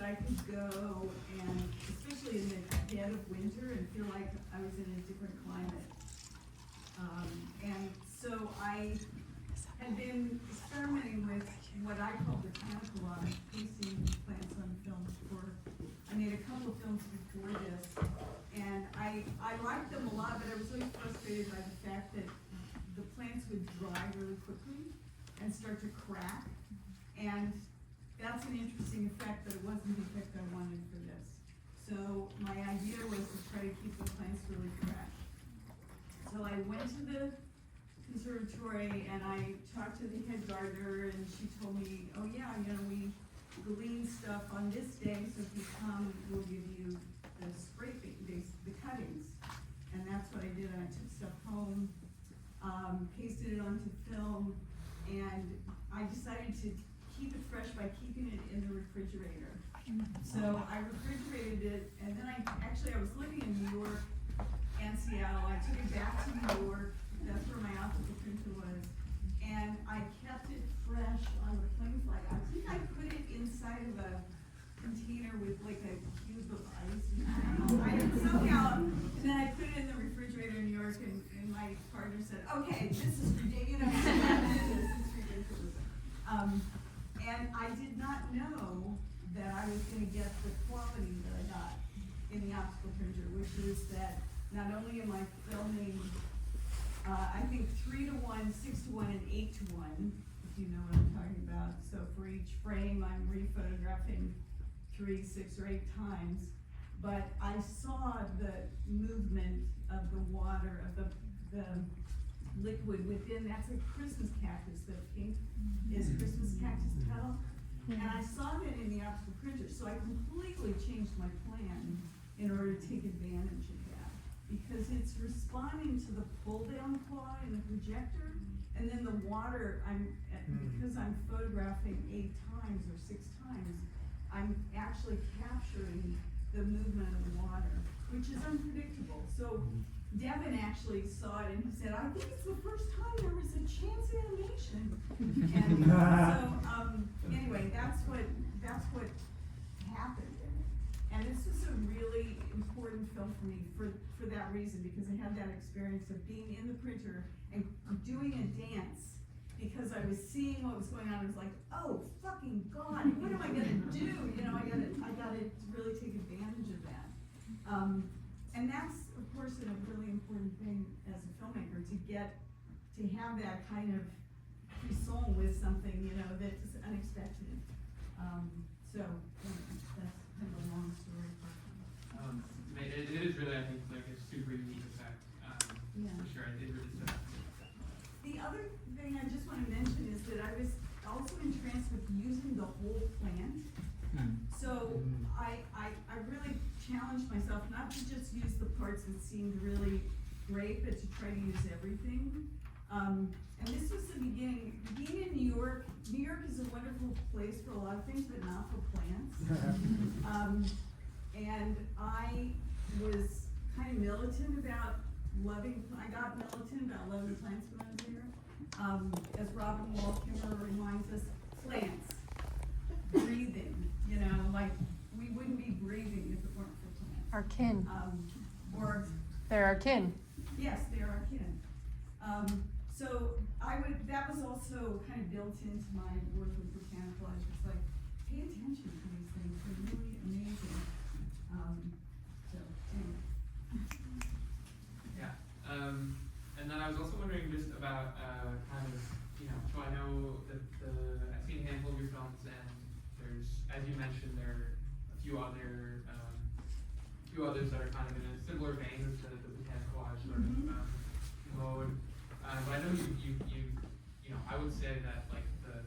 I could go and, especially in the dead of winter, and feel like I was in a different climate. And so I had been experimenting with what I call botanical art, pasting plants on film I made a couple of films before this, and I liked them a lot, but I was always frustrated by the fact that the plants would dry really quickly and start to crack, and that's an interesting effect, but it wasn't the effect I wanted for this. So my idea was to try to keep the plants really fresh. So I went to the conservatory and I talked to the head gardener, and she told me, oh yeah, we glean stuff on this day, so if you come, we'll give you the scraping, the cuttings. And that's what I did. I took stuff home, pasted it onto film, and I decided to keep it fresh by keeping it in the refrigerator. So I refrigerated it, and then I was living in New York and Seattle. I took it back to New York. That's where my optical printer was. And I kept it fresh on the flame flag. I think I put it inside of a container with like a cube of ice. Somehow, and then I put it in the refrigerator in New York, and my partner said, okay, this is ridiculous. This is ridiculous. And I did not know that I was going to get the quality that I got in the optical printer, which is that not only am I filming, I think 3:1, 6:1, and 8:1, if you know what I'm talking about. So for each frame, I'm rephotographing 3, 6, or 8 times. But I saw the movement of the water, of the liquid within. That's a Christmas cactus. The pink is Christmas cactus petal. And I saw that in the optical printer, so I completely changed my plan in order to take advantage of that. Because it's responding to the pull-down claw in the projector, and then the water, because I'm photographing 8 times or 6 times, I'm actually capturing the movement of the water, which is unpredictable. So Devin actually saw it and he said, I think it's the first time there was a chance animation. And so anyway, that's what happened in it. And this is a really important film for me for that reason, because I had that experience of being in the printer and doing a dance because I was seeing what was going on. I was like, oh fucking God, what am I gonna do? I gotta really take advantage of that. And that's, of course, a really important thing as a filmmaker, to have that kind of frisson with something, that's unexpected. So that's kind of a long story. It is really, I think, like a super unique effect. Yeah. For sure, it really stood out. The other thing I just want to mention is that I was also entranced with using the whole plant. So I really challenged myself not to just use the parts that seemed really great, but to try to use everything. And this was the beginning. Being in New York is a wonderful place for a lot of things, but not for plants. And I was kind of militant about loving plants when I was here. As Robin Wall Kimmerer reminds us, plants, breathing, like we wouldn't be breathing if it weren't for plants. Our kin. They're our kin. Yes, they're our kin. So that was also kind of built into my work with botanical. I was just like, pay attention to these things, they're really amazing. So anyway. Yeah. And then I was also wondering just about kind of, so I know that I've seen a handful of your films, and there's, as you mentioned, there are a few others that are kind of in a similar vein as the botanicalized sort of mode. But I know I would say that like the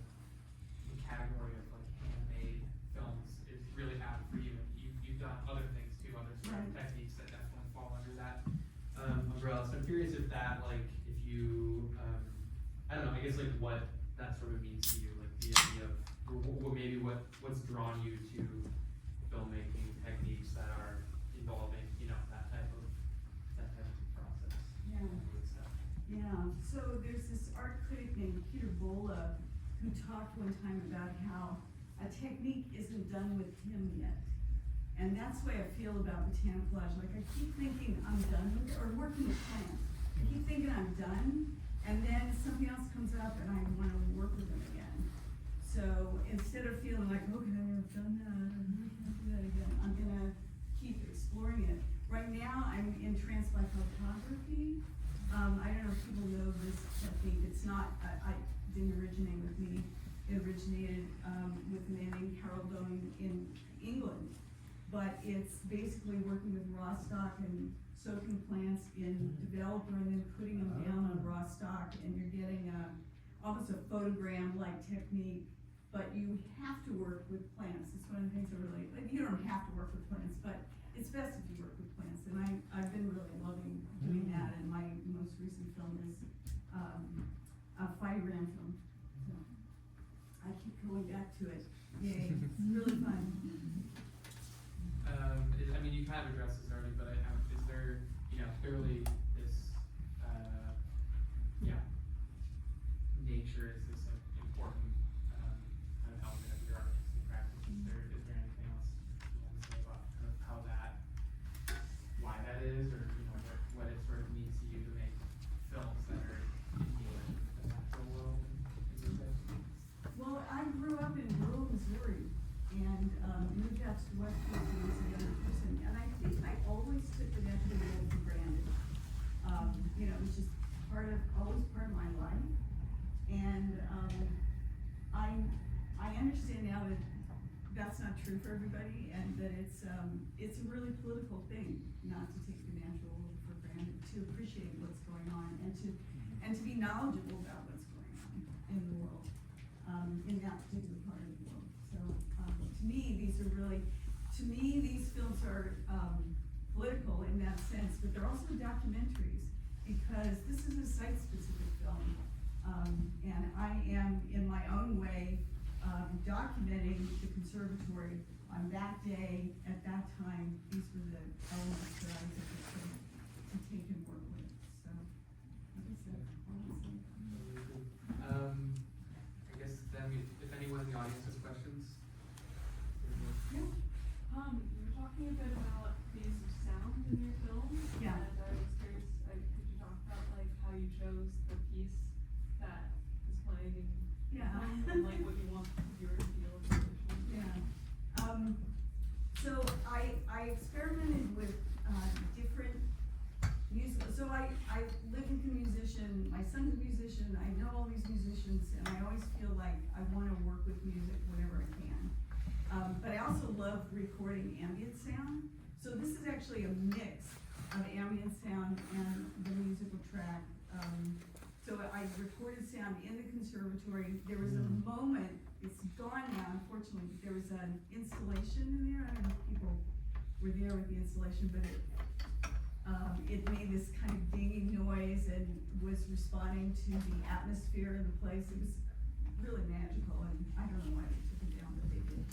category of like handmade films is really apt for you. You've done other things too, other sort of techniques that definitely fall under that umbrella. So I'm curious if that, like, if you, I don't know, I guess like what that sort of means to you, like the idea of, or maybe what's drawn you to filmmaking techniques that are involving, that type of process. Yeah. Yeah, so there's this art critic named Peter Bola who talked one time about how a technique isn't done with him yet. And that's the way I feel about botanicology. Like I keep thinking I'm done with it, or working with plants. I keep thinking I'm done, and then something else comes up and I wanna work with them again. So instead of feeling like, okay, I've done that, I can't do that again, I'm gonna keep exploring it. Right now, I'm in transliphotography. I don't know if people know this technique. It's not, I didn't originate with me. It originated with a man named Harold Bowen in England. But it's basically working with raw stock and soaking plants in developer and then putting them down on raw stock, and you're getting almost a photogram-like technique. But you have to work with plants. It's one of the things I really, like, you don't have to work with plants, but it's best if you work with plants. And I've been really loving doing that, and my most recent film is a 5-gram film. So I keep going back to it. Yay, it's really fun. I mean, you kind of addressed this already, but is there, clearly this, nature is this important kind of element of your artistic practice. Is there anything else you want to say about kind of how why that is, or what it sort of means to you to make films that are engaging with the natural world in your way? Well, I grew up in rural Missouri and moved out to West Coast as a young person, and I think I always took the natural world for granted. It was just always part of my life, and I understand now that that's not true for everybody, and that it's a really political thing not to take the natural world for granted, to appreciate what's going on, and to be knowledgeable about what's going on in the world, in that particular part of the world. So to me, these films are political in that sense, but they're also documentaries, because this is a site-specific film, and I am, in my own way, documenting the conservatory on that day, at that time. These were the elements that I was able to take and work with. So, like I said, honestly. I guess then, if anyone in the audience has questions. Yeah. You were talking a bit about the use of sound in your film. Yeah. And I was curious, could you talk about like how you chose the piece that is playing in your Yeah. film, and like what you want the viewer to feel in relation to? Yeah. So I experimented with different music. So I live with a musician. My son's a musician. I know all these musicians, and I always feel like I want to work with music whenever I can. But I also love recording ambient sound. So this is actually a mix of ambient sound and the musical track. So I recorded sound in the conservatory. There was a moment, it's gone now, unfortunately, but there was an installation in there. I don't know if people were there with the installation, but it made this kind of dinging noise and was responding to the atmosphere of the place. It was really magical, and I don't know why they took it down, but they did.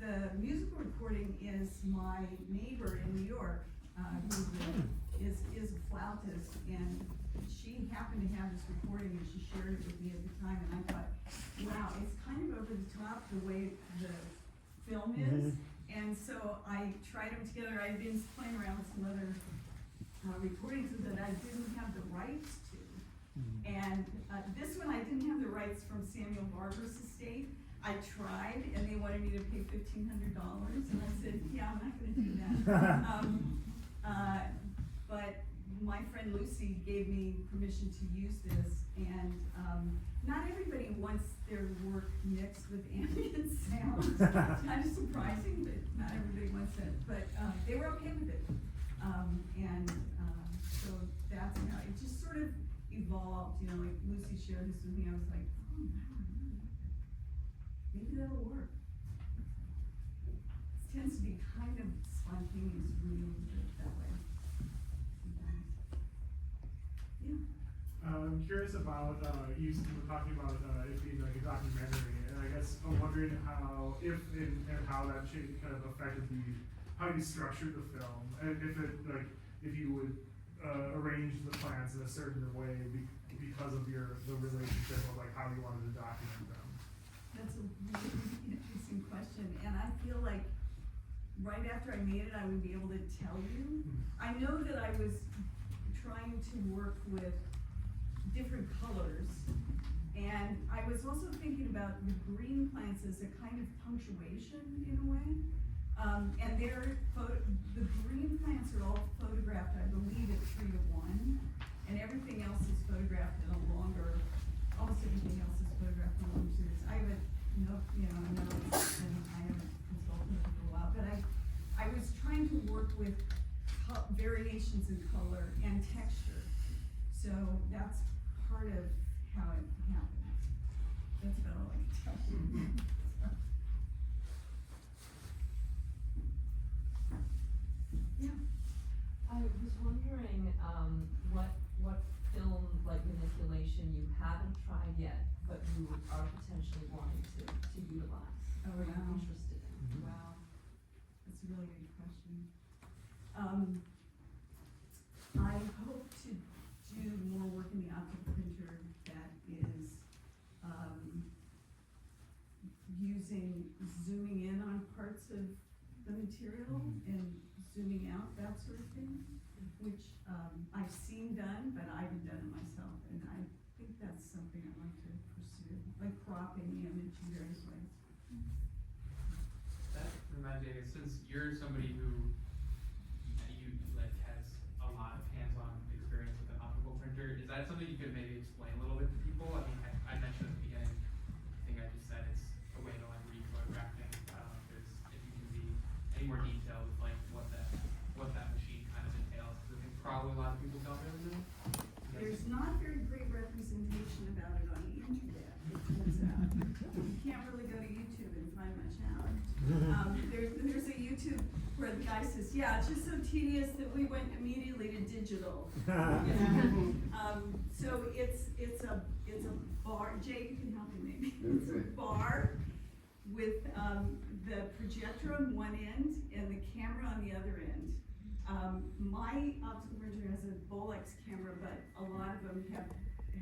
The musical recording is my neighbor in New York, who is a flautist, and she happened to have this recording, and she shared it with me at the time, and I thought, wow, it's kind of over the top the way the film is. And so I tried them together. I'd been playing around with some other recordings that I didn't have the rights to. And this one I didn't have the rights from Samuel Barber's estate. I tried, and they wanted me to pay $1,500, and I said, yeah, I'm not gonna do that. But my friend Lucy gave me permission to use this, and not everybody wants their work mixed with ambient sound. It's kind of surprising, but not everybody wants it. But they were okay with it. So that's how it just sort of evolved. Like Lucy shared this with me, I was like, oh wow, maybe that'll work. It tends to be kind of spontaneous, real, that way. Yeah. I'm curious about, you were talking about it being like a documentary, and I guess I'm wondering how, if and how that change kind of affected how you structured the film, and if you would arrange the plants in a certain way because of the relationship of like how you wanted to document them. really interesting question, and I feel like right after I made it, I would be able to tell you. I know that I was trying to work with different colors, and I was also thinking about the green plants as a kind of punctuation in a way. And the green plants are all photographed, I believe, at 3:1, and everything else is photographed in a longer, almost everything else is photographed in a longer series. I haven't, and I haven't consulted for a while, but I was trying to work with variations in color and texture. So that's part of how it happens. That's about all I can tell you. Yeah. I was wondering, what film, like manipulation you haven't tried yet, but you are potentially wanting to utilize? Oh, Or you're wow. interested in? Wow, that's a really good question. I hope to do more work in the optical printer that is, using, zooming in on parts of the material and zooming out, that sort of thing, which, I've seen done, but I haven't done it myself, and I think that's something I'd like to pursue, like cropping the image in various ways. That reminds me, since you're somebody who you like has a lot of hands-on experience with an optical printer, is that something you could maybe explain a little bit to people? I mean, I mentioned at the beginning, I think I just said it's a way to like rephotograph things. I don't know if you can be any more detailed with like what that machine kind of entails, because I think probably a lot of people don't really know. There's not very great representation about it on the internet, it turns out. You can't really go to YouTube and find much out. There's a YouTube where the guy says, yeah, it's just so tedious that we went immediately to digital. So it's a bar, Jay, you can help me maybe. It's a bar with, the projector on one end and the camera on the other end. My optical printer has a Bolex camera, but a lot of them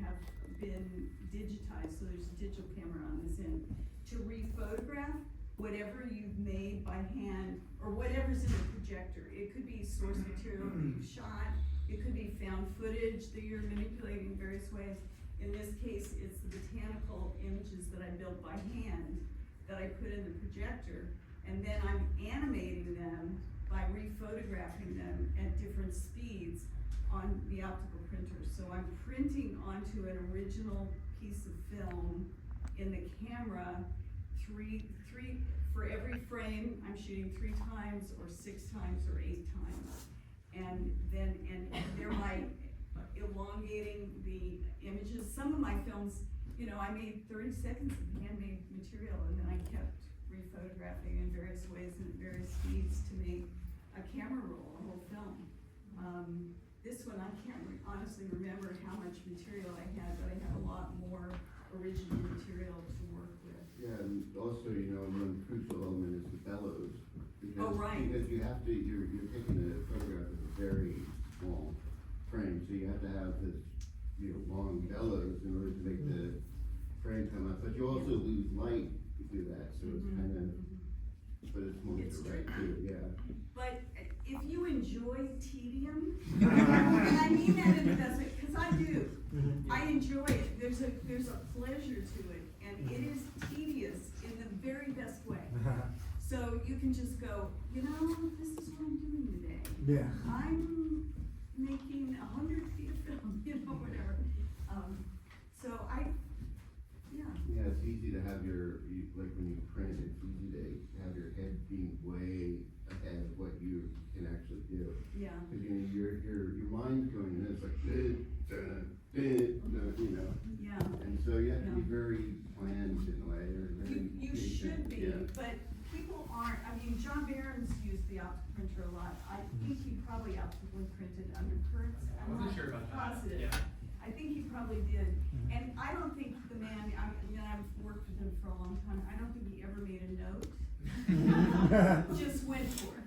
have been digitized, so there's a digital camera on this end. To rephotograph whatever you've made by hand, or whatever's in the projector. It could be source material that you've shot, it could be found footage that you're manipulating in various ways. In this case, it's the botanical images that I built by hand that I put in the projector, and then I'm animating them by rephotographing them at different speeds on the optical printer. So I'm printing onto an original piece of film in the camera, for every frame, I'm shooting 3 times or 6 times or 8 times. And thereby elongating the images. Some of my films, I made 30 seconds of handmade material, and then I kept rephotographing in various ways and at various speeds to make a camera roll, a whole film. This one, I can't honestly remember how much material I had, but I had a lot more original material to work with. Yeah, and also, one crucial element is the bellows. Because, Oh, right. Because you're taking a photograph of a very small frame, so you have to have this, long bellows in order to make the frame come up. But you also lose light to do that, so it's kind of, but it's more It's direct tricky. too, yeah. But if you enjoy tedium, and I mean that in the best way, because I do. I enjoy it. There's a pleasure to it, and it is tedious in the very best way. So you can just go, this is what I'm doing today. Yeah. I'm making 100 feet of film, whatever. Yeah, it's easy to have like when you print, it's easy to have your head being way ahead of what you can actually do. Yeah. Because your mind's going, and it's like, Yeah. and so you have to be very planned in a way, or very You patient. should be, Yeah. but people aren't. John Behrens used the optical printer a lot. I think he probably optically printed undercurrents. I I'm wasn't not sure about that. positive. Yeah. I think he probably did. And I don't think the man, I've worked with him for a long time, I don't think he ever made a note. Just went for it.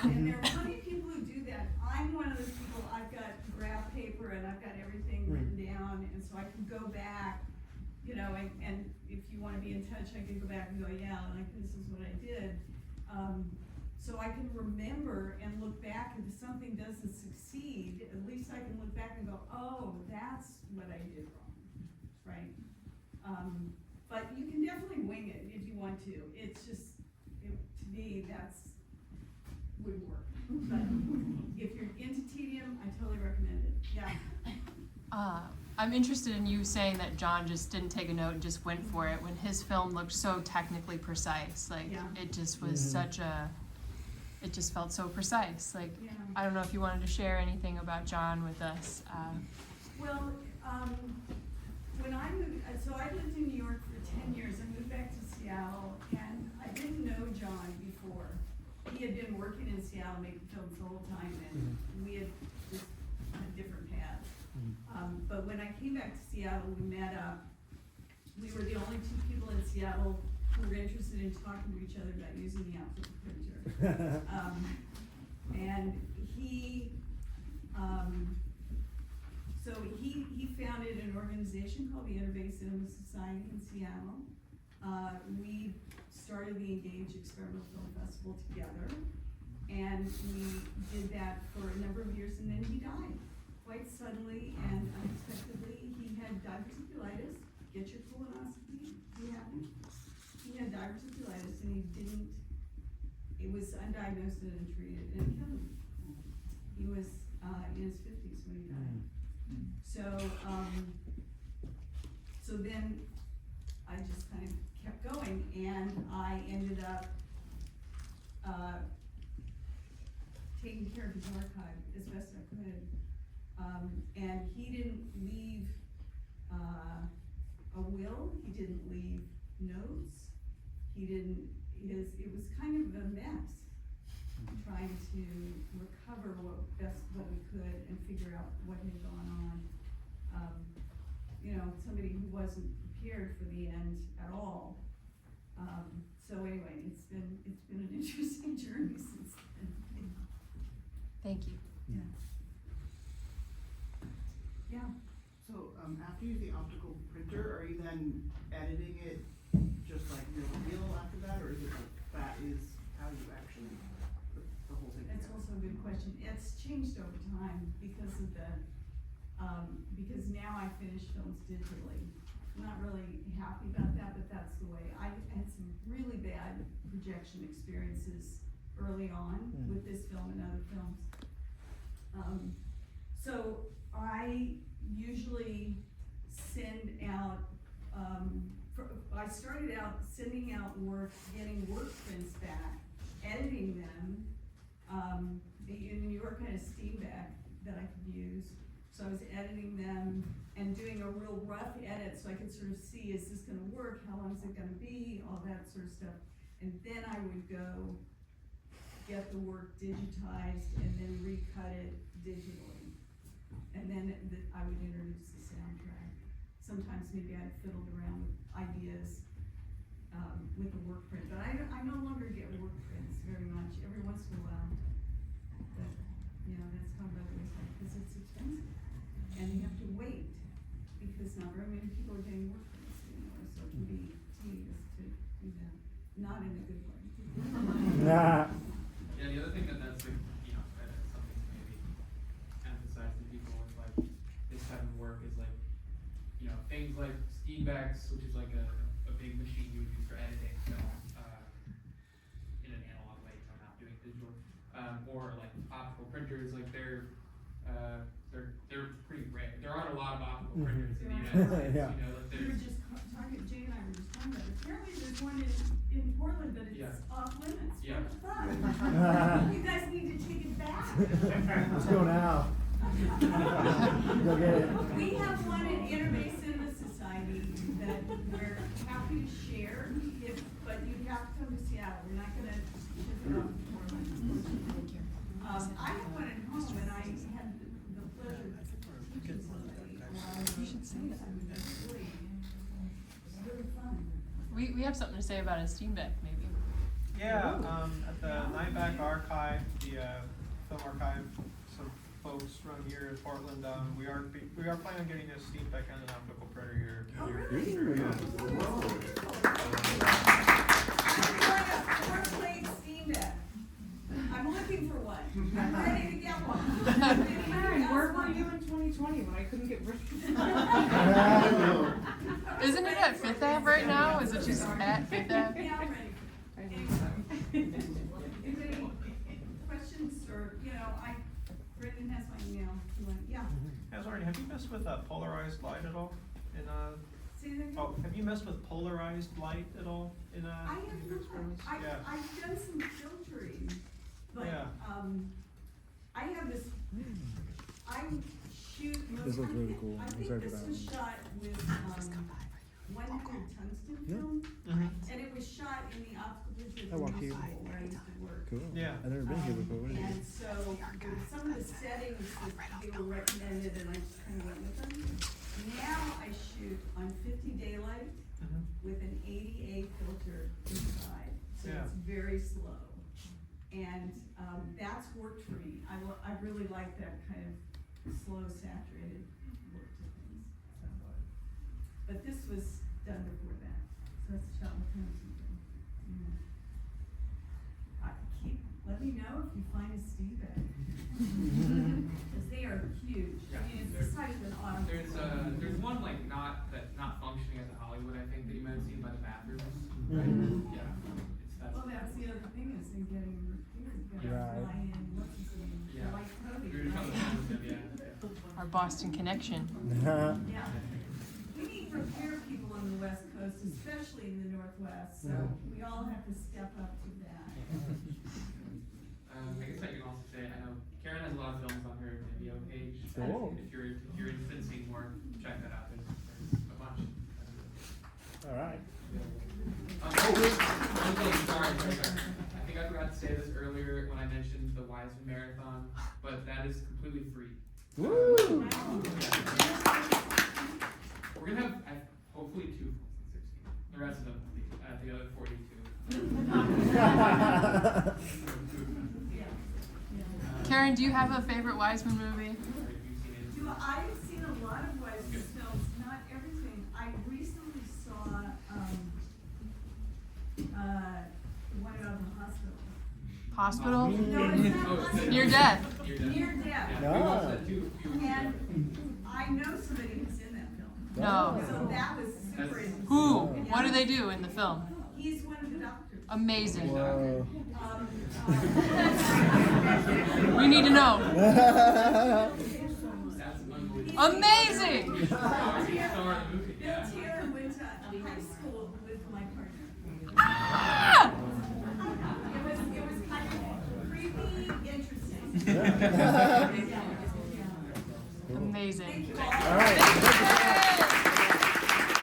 And there are plenty of people who do that. I'm one of those people, I've got graph paper and I've got everything written down, and so I can go back, and and if you wanna be in touch, I can go back and go, yeah, like, this is what I did. So I can remember and look back, and if something doesn't succeed, at least I can look back and go, oh, that's what I did wrong, right? But you can definitely wing it if you want to, it's just, to me, would work. But if you're into tedium, I totally recommend it, yeah. I'm interested in you saying that John just didn't take a note and just went for it when his film looked so technically precise. Like, Yeah. it just was such a, it just felt so precise. Like, Yeah. I don't know if you wanted to share anything about John with us. Well, when I moved, so I lived in New York for 10 years, I moved back to Seattle, and I didn't know John before. He had been working in Seattle making films the whole time, and we had just had different paths. But when I came back to Seattle, we met up. We were the only two people in Seattle who were interested in talking to each other about using the optical printer. And so he founded an organization called the Interbay Cinema Society in Seattle. We started the Engage Experimental Film Festival together, and we did that for a number of years, and then he died. Quite suddenly and unexpectedly, he had diverticulitis. Get your colonoscopy, he had diverticulitis, and it was undiagnosed and untreated, and it killed him. He was in his 50s when he died. So then I just kind of kept going, and I ended up taking care of his archive as best I could. And he didn't leave a will, he didn't leave notes, it was kind of a mess, trying to recover what we could and figure out what had gone on. Somebody who wasn't prepared for the end at all. So anyway, it's been an interesting journey since then. Thank you. Yeah. Yeah. So, after you use the optical printer, are you then editing it just like real after that, or is it like that is how you actually put the whole thing That's together? also a good question. It's changed over time because of because now I finish films digitally. I'm not really happy about that, but that's the way. I had some really bad projection experiences early on with this film and other films. So I usually send out, I started out sending out work, getting work prints back, editing them. In New York, I had a Steenbeck that I could use. So I was editing them and doing a real rough edit so I could sort of see, is this gonna work? How long is it gonna be? All that sort of stuff. And then I would go get the work digitized and then recut it digitally. And then I would introduce the soundtrack. Sometimes maybe I fiddled around with ideas with the work print, but I no longer get work prints very much, every once in a while. But, that's kind of by the wayside, because it's expensive. And you have to wait, because not very many people are getting work prints anymore, so it can be tedious to do that, not in a good way. Yeah, the other thing that's like, something to maybe emphasize to people with like this type of work is like, things like Steenbecks, which is like a big machine you would use for editing film, in an analog way, not doing digital, or like optical printers, like they're pretty rare. There aren't a lot of optical printers in the United States, Yeah. like We were there's, just talking, Jay and I were just talking about it. Apparently there's one in Portland, but it's Yeah. off limits. Yeah. What the fuck? You guys need to take it back. Let's go now. Go get it. We have one at Interbay Cinema Society that we're happy to share, but you'd have to come to Seattle. We're not gonna ship it off to Portland. I have one at home, and I had the pleasure of teaching somebody. You should say that. It's really fun. We have something to say about a Steenbeck, maybe. Yeah, at the Nineback Archive, the film archive, so folks around here in Portland, we are planning on getting a steam back on an optical printer here. Oh, here really? sure, yeah. I'm going to plate steam deck. I'm looking for one. I'm ready to get one. Karen, where were you in 2020 when I couldn't get rid of Isn't it at Fifth Ave right now? Is it just at Fifth Ave? Yeah, I'm ready. Anyway, if any questions or, Brendan has my email. You want, yeah. Yeah, sorry, have you messed with polarized light at all? Say that again. Oh, have you messed with polarized light at all in I have experiments? not. Yeah. I've done some filtering, but, Yeah. I have this, I shoot most. This looks really cool. I I'm think excited this about was it. shot with, 100 tungsten Yeah. film, Mhm. and it was shot in the optical picture I walk here. where I used to work. Cool. Yeah. I've never been here before. What is And it? so, with some of the settings that they were recommended, and I just kind of went with them. Now I shoot on 50 daylight Mhm. with an 80A filter inside, so Yeah. it's very slow. And, that's worked for me. I really like that kind of slow, saturated look to things, so. But this was done before that, so that's shot with tungsten film. Let me know if you find a steam bag. Cause they are huge. I mean, it's the size of an automobile. There's one like not functioning at the Hollywood, I think, that you might have seen by the bathrooms. Mhm. Yeah. Well, that's the other thing is in getting repaired, you Right. gotta fly in, what's his name, Yeah. White Cody, We were just on the right? phone with them, yeah. Our Boston connection. Yeah. We need repair people on the West Coast, especially in the Northwest, so we all have to step up to that. I guess I can also say, I know Karen has a lot of films on her Vimeo page. Cool. If you're interested in seeing more, check that out. There's a bunch. All right. One thing, sorry, I think I forgot to say this earlier when I mentioned the Wiseman Marathon, but that is completely free. Woo! We're gonna have hopefully 2 films in 16. The rest of them, the other 42. Karen, do you have a favorite Wiseman movie? I've seen a lot of Wiseman films, not everything. I recently saw, the one about the hospital. Hospital? No, it's not hospital. Near Death. Near Death. Yeah, we Ah. watched that too. And I know somebody who's in that film. No. So that was super interesting. Who? What do they do in the film? He's one of the doctors. Amazing. Whoa. We need to know. That's unbelievable. Amazing! Star of the movie, Bill yeah. Taylor went to high school with my partner. Ah! It was kind of creepy, interesting. Amazing. Thank you all. All right.